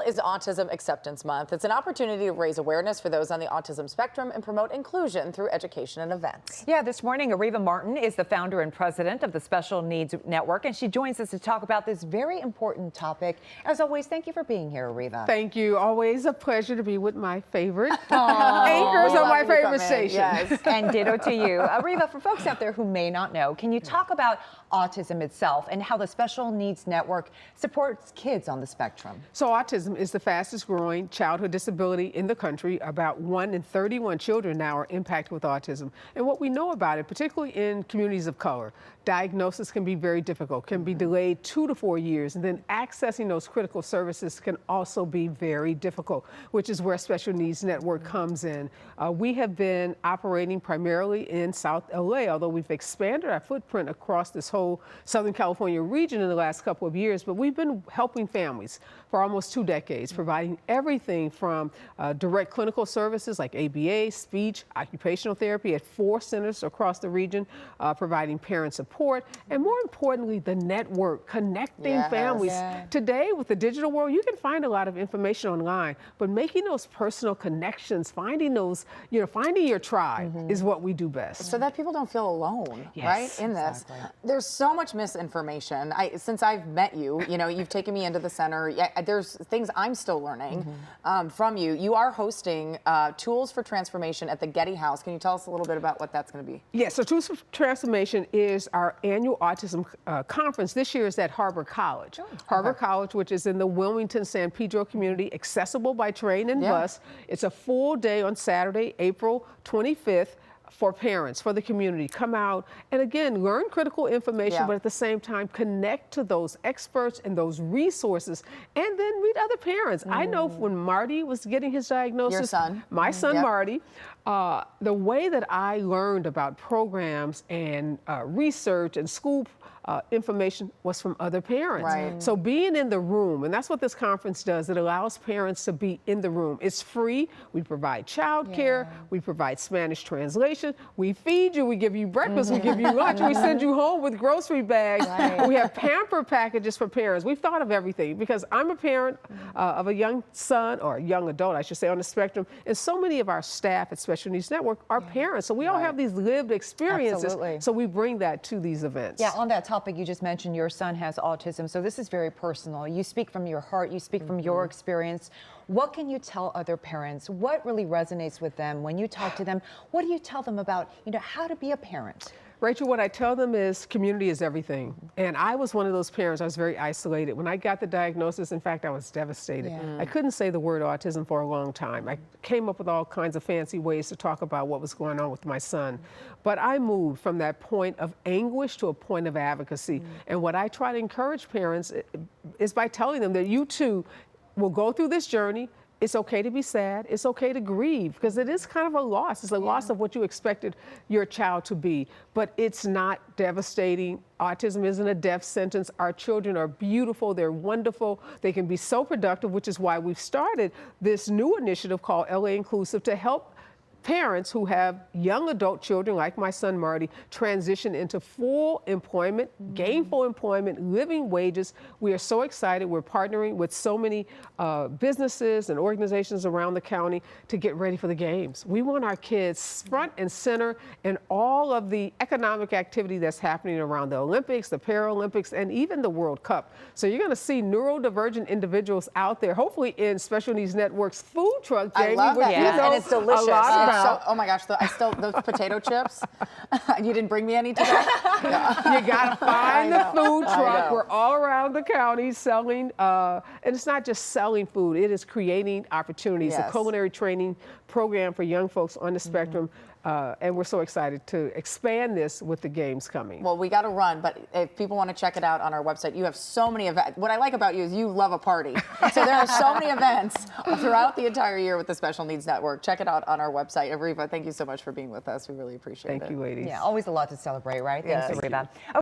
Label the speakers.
Speaker 1: is Autism Acceptance Month. It's an opportunity to raise awareness for those on the autism spectrum and promote inclusion through education and events.
Speaker 2: Yeah, this morning, Areva Martin is the founder and president of the Special Needs Network, and she joins us to talk about this very important topic. As always, thank you for being here, Areva.
Speaker 3: Thank you. Always a pleasure to be with my favorite anchors on my favorite station.
Speaker 1: Yes.
Speaker 2: And ditto to you. Areva, for folks out there who may not know, can you talk about autism itself and how the Special Needs Network supports kids on the spectrum?
Speaker 3: So autism is the fastest growing childhood disability in the country. About 1 in 31 children now are impacted with autism. And what we know about it, particularly in communities of color, diagnosis can be very difficult, can be delayed 2 to 4 years, and then accessing those critical services can also be very difficult, which is where Special Needs Network comes in. We have been operating primarily in South LA, although we've expanded our footprint across this whole Southern California region in the last couple of years, but we've been helping families for almost 2 decades, providing everything from direct clinical services like ABA, speech, occupational therapy at 4 centers across the region, providing parent support, and more importantly, the network, connecting families. Today, with the digital world, you can find a lot of information online, but making those personal connections, finding those, finding your tribe is what we do best.
Speaker 1: So that people don't feel alone, right, in this. There's so much misinformation. Since I've met you, you've taken me into the center. There's things I'm still learning from you. You are hosting Tools for Transformation at the Getty House. Can you tell us a little bit about what that's going to be?
Speaker 3: Yes, so Tools for Transformation is our annual autism conference. This year is at Harbor College. Harbor College, which is in the Wilmington-San Pedro community, accessible by train and bus. It's a full day on Saturday, April 25th. For parents, for the community, come out and again, learn critical information, but at the same time, connect to those experts and those resources, and then meet other parents. I know when Marty was getting his diagnosis,
Speaker 1: your son,
Speaker 3: my son Marty, the way that I learned about programs and research and school information was from other parents. So being in the room, and that's what this conference does, it allows parents to be in the room. It's free. We provide childcare. We provide Spanish translation. We feed you. We give you breakfast. We give you lunch. We send you home with grocery bags. We have pamper packages for parents. We've thought of everything because I'm a parent of a young son, or a young adult, I should say, on the spectrum, and so many of our staff at Special Needs Network are parents. So we all have these lived experiences. So we bring that to these events.
Speaker 2: Yeah, on that topic, you just mentioned your son has autism, so this is very personal. You speak from your heart, you speak from your experience. What can you tell other parents? What really resonates with them when you talk to them? What do you tell them about, how to be a parent?
Speaker 3: Rachel, what I tell them is community is everything. And I was one of those parents, I was very isolated. When I got the diagnosis, in fact, I was devastated. I couldn't say the word autism for a long time. I came up with all kinds of fancy ways to talk about what was going on with my son. But I moved from that point of anguish to a point of advocacy. And what I try to encourage parents is by telling them that you too will go through this journey. It's okay to be sad. It's okay to grieve because it is kind of a loss. It's a loss of what you expected your child to be, but it's not devastating. Autism isn't a death sentence. Our children are beautiful. They're wonderful. They can be so productive, which is why we've started this new initiative called LA Inclusive to help parents who have young adult children like my son Marty transition into full employment, gainful employment, living wages. We are so excited. We're partnering with so many businesses and organizations around the county to get ready for the games. We want our kids front and center in all of the economic activity that's happening around the Olympics, the Paralympics, and even the World Cup. So you're going to see neurodivergent individuals out there, hopefully in Special Needs Network's food truck, Jamie.
Speaker 1: I love that. And it's delicious. Oh my gosh, those potato chips. You didn't bring me any today?
Speaker 3: You gotta find the food truck. We're all around the county selling, and it's not just selling food, it is creating opportunities. A culinary training program for young folks on the spectrum. And we're so excited to expand this with the games coming.
Speaker 1: Well, we got to run, but if people want to check it out on our website, you have so many events. What I like about you is you love a party. So there are so many events throughout the entire year with the Special Needs Network. Check it out on our website. Areva, thank you so much for being with us. We really appreciate it.
Speaker 3: Thank you, ladies.
Speaker 2: Yeah, always a lot to celebrate, right? Thanks, Areva.